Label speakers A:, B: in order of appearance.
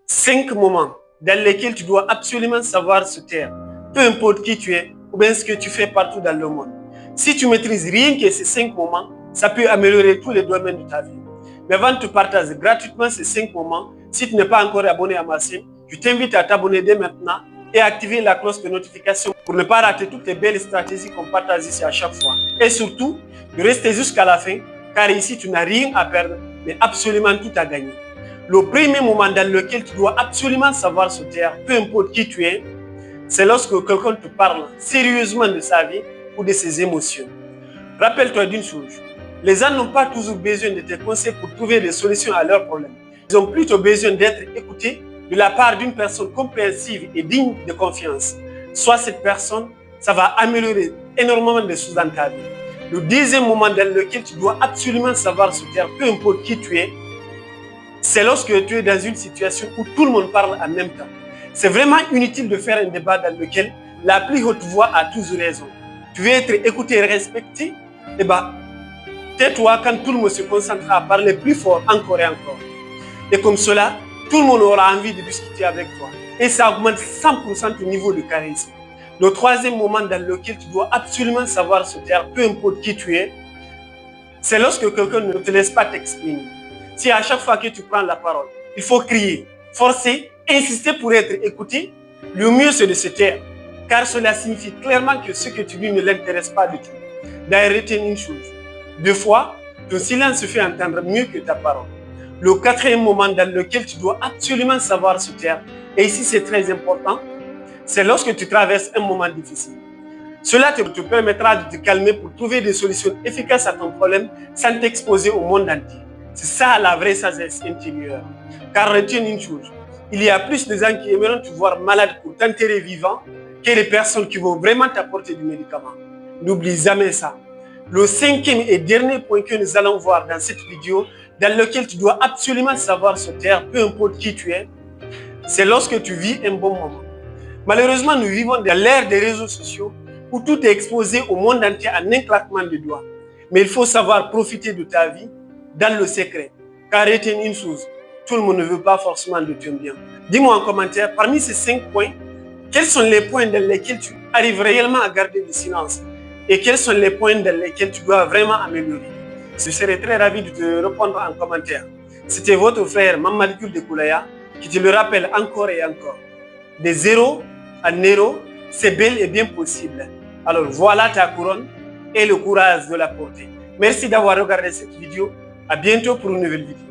A: 5 moments dans lesquels tu dois absolument savoir se taire, peu importe qui tu es ou bien ce que tu fais partout dans le monde. Si tu maîtrises rien que ces 5 moments, ça peut améliorer tous les domaines de ta vie. Mais avant de te partager gratuitement ces 5 moments, si tu n'es pas encore abonné à ma chaîne, je t'invite à t'abonner dès maintenant et activer la cloche de notification pour ne pas rater toutes les belles stratégies qu'on partage ici à chaque fois. Et surtout, de rester jusqu'à la fin, car ici tu n'as rien à perdre, mais absolument tout à gagner. Le premier moment dans lequel tu dois absolument savoir se taire, peu importe qui tu es, c'est lorsque quelqu'un te parle sérieusement de sa vie ou de ses émotions. Rappelle-toi d'une chose, les gens n'ont pas toujours besoin de tes conseils pour trouver des solutions à leurs problèmes. Ils ont plutôt besoin d'être écoutés de la part d'une personne compréhensive et digne de confiance. Soit cette personne, ça va améliorer énormément de choses dans ta vie. Le deuxième moment dans lequel tu dois absolument savoir se taire, peu importe qui tu es, c'est lorsque tu es dans une situation où tout le monde parle en même temps. C'est vraiment inutile de faire un débat dans lequel la plus haute voix a toujours raison. Tu veux être écouté et respecté, eh bien, tais-toi quand tout le monde se concentre à parler plus fort encore et encore. Et comme cela, tout le monde aura envie de discuter avec toi. Et ça augmente 100% ton niveau de charisme. Le troisième moment dans lequel tu dois absolument savoir se taire, peu importe qui tu es, c'est lorsque quelqu'un ne te laisse pas t'exprimer. Si à chaque fois que tu prends la parole, il faut crier, forcer, insister pour être écouté, le mieux c'est de se taire. Car cela signifie clairement que ce que tu dis ne l'intéresse pas du tout. D'ailleurs, retiens une chose. Deux fois, ton silence se fait entendre mieux que ta parole. Le quatrième moment dans lequel tu dois absolument savoir se taire, et ici c'est très important, c'est lorsque tu traverses un moment difficile. Cela te permettra de te calmer pour trouver des solutions efficaces à ton problème sans t'exposer au monde entier. C'est ça la vraie sagesse intérieure. Car retiens une chose, il y a plus de gens qui aimeront te voir malade pour t'enterrer vivant que les personnes qui vont vraiment t'apporter du médicament. N'oublie jamais ça. Le cinquième et dernier point que nous allons voir dans cette vidéo, dans lequel tu dois absolument savoir se taire, peu importe qui tu es, c'est lorsque tu vis un bon moment. Malheureusement, nous vivons dans l'ère des réseaux sociaux où tout est exposé au monde entier en un claquement de doigts. Mais il faut savoir profiter de ta vie dans le secret. Car retiens une chose, tout le monde ne veut pas forcément de ton bien. Dis-moi en commentaire, parmi ces 5 points, quels sont les points dans lesquels tu arrives réellement à garder le silence et quels sont les points dans lesquels tu dois vraiment améliorer. Je serai très ravi de te répondre en commentaire. C'était votre frère Mamadou de Koulaya qui te le rappelle encore et encore. De zéro à héros, c'est bel et bien possible. Alors voilà ta couronne et le courage de la porter. Merci d'avoir regardé cette vidéo. À bientôt pour une nouvelle vidéo.